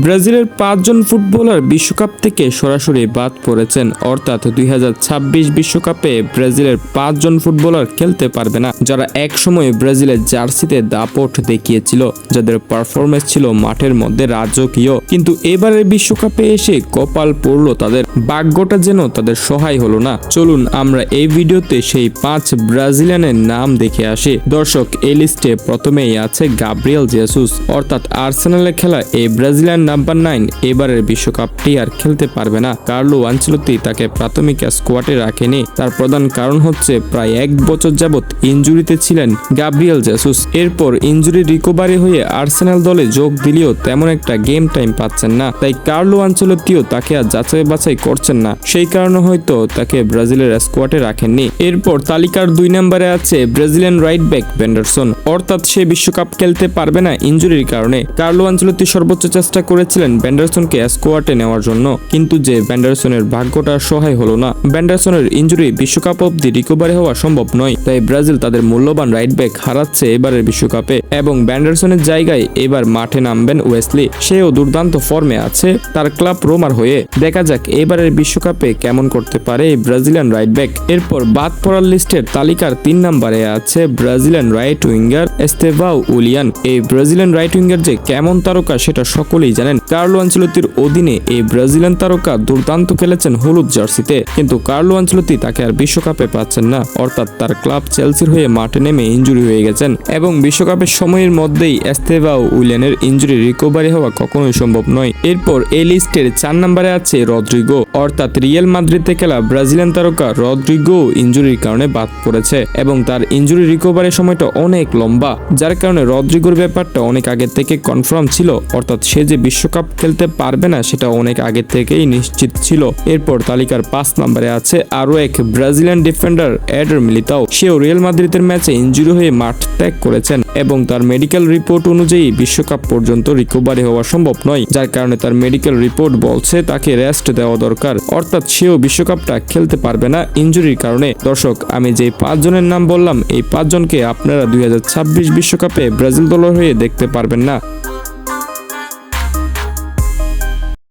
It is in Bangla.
ব্রাজিলের 5 জন ফুটবলার বিশ্বকাপ থেকে সরাসরি বাদ পড়েছেন, অর্থাৎ 2026 বিশ্বকাপে ব্রাজিলের 5 জন ফুটবলার খেলতে পারবে না, যারা এক সময় ব্রাজিলের জার্সিতে দাপট দেখিয়েছিল, যাদের পারফরমেন্স ছিল মাঠের মধ্যে রাজকীয়। কিন্তু এবারের বিশ্বকাপে এসে কপাল পড়লো তাদের, ভাগ্যটা যেন তাদের সহায় হলো না। চলুন আমরা এই ভিডিওতে সেই 5 ব্রাজিলিয়ানের নাম দেখে আসি। দর্শক, এই লিস্টে প্রথমেই আছে গাব্রিয়েল জেসুস, অর্থাৎ আর্সেনালে খেলা এই ব্রাজিলিয়ান নাম্বার 9 এবারের বিশ্বকাপটি আর খেলতে পারবে না। কার্লো আনচেলত্তি তাকে প্রাথমিক স্কোয়াডে রাখেনি। তার প্রধান কারণ হচ্ছে প্রায় 1 বছর যাবৎ ইনজুরিতে ছিলেন গাব্রিয়েল জেসুস। এরপর ইনজুরি রিকভারি হয়ে আর্সেনাল দলে যোগ দিলেও তেমন একটা গেম টাইম পাচ্ছেন না, তাই কার্লো আনচেলত্তিও তাকে আর যাচাই বাছাই করছেন না। সেই কারণে হয়তো তাকে ব্রাজিলের স্কোয়াডে রাখেননি। এরপর তালিকার 2 নম্বরে আছে ব্রাজিলিয়ান রাইট ব্যাক ভেন্ডারসন, অর্থাৎ সে বিশ্বকাপ খেলতে পারবে না ইনজুরির কারণে। কার্লো আনচেলত্তি সর্বোচ্চ চেষ্টা করেছিলেন ভেন্ডারসনকে স্কোয়াডে নেওয়ার জন্য, কিন্তু যে ভেন্ডারসনের ভাগ্যটা সহায় হলো না। ভেন্ডারসনের ইনজুরি বিশ্বকাপ অবধি রিকভারি হওয়া সম্ভব নয়, তাই ব্রাজিল তাদের মূল্যবান রাইট ব্যাক হারাচ্ছে এবারের বিশ্বকাপে। এবং ভেন্ডারসনের জায়গায় এবার মাঠে নামবেন ওয়েসলি। সেও দুর্দান্ত ফর্মে আছে তার ক্লাব রোমার হয়ে। দেখা যাক এবারের বিশ্বকাপে কেমন করতে পারে এই ব্রাজিলিয়ান রাইট ব্যাক। এরপর বাদ পড়ার লিস্টের তালিকার 3 নম্বরে আছে ব্রাজিলিয়ান রাইট উইঙ্গার এস্তেভাও উলিয়ান। এই ব্রাজিলিয়ান রাইট উইঙ্গার যে কেমন তারকা সেটা সকলেই জানেন। কার্লো আনচেলত্তির অধীনে এই ব্রাজিলিয়ান তারকা দুর্দান্ত খেলেছেন হলুদ জার্সিতে, কিন্তু কার্লো আনচেলত্তি তাকে আর বিশ্বকাপে পাচ্ছেন না, অর্থাৎ তার ক্লাব চেলসির হয়ে মাঠে নেমে ইনজুরি হয়ে গেছেন। এবং বিশ্বকাপের সময়ের মধ্যেই এস্তেভাও উলিয়ানের ইনজুরি রিকভারি হওয়া কখনোই সম্ভব নয়। এরপর এই লিস্টের 4 নম্বরে আছে রদ্রিগো, অর্থাৎ রিয়াল মাদ্রিদে খেলা ব্রাজিলিয়ান তারকা রদ্রিগো ইনজুরির কারণে বাদ পড়েছে এবং তার ইনজুরি রিকভারির সময়টা অনেক লম্বা, যার কারণে রদ্রিগোর ব্যাপারটা অনেক আগে থেকে কনফার্ম ছিল, অর্থাৎ সে যে বিশ্বকাপ খেলতে পারবে না সেটা অনেক আগে থেকেই নিশ্চিত ছিল। এরপর তালিকার 5 নম্বরে আছে আরো এক ব্রাজিলিয়ান ডিফেন্ডার এডার মিলিতাও। সেও রিয়াল মাদ্রিদের ম্যাচে ইনজুরি হয়ে মাঠ ত্যাগ করেছেন এবং তার মেডিকেল রিপোর্ট অনুযায়ী বিশ্বকাপ পর্যন্ত রিকভারি হওয়া সম্ভব নয়, যার কারণে তার মেডিকেল রিপোর্ট বলছে তাকে রেস্ট দেওয়া দরকার, অর্থাৎ সেও বিশ্বকাপটা খেলতে পারবে না ইনজুরির কারণে। দর্শক, আমি যে 5 জনের নাম বললাম এই 5 জনকে আপনারা 2026 বিশ্বকাপে ব্রাজিল দলের হয়ে দেখতে পারবেন না।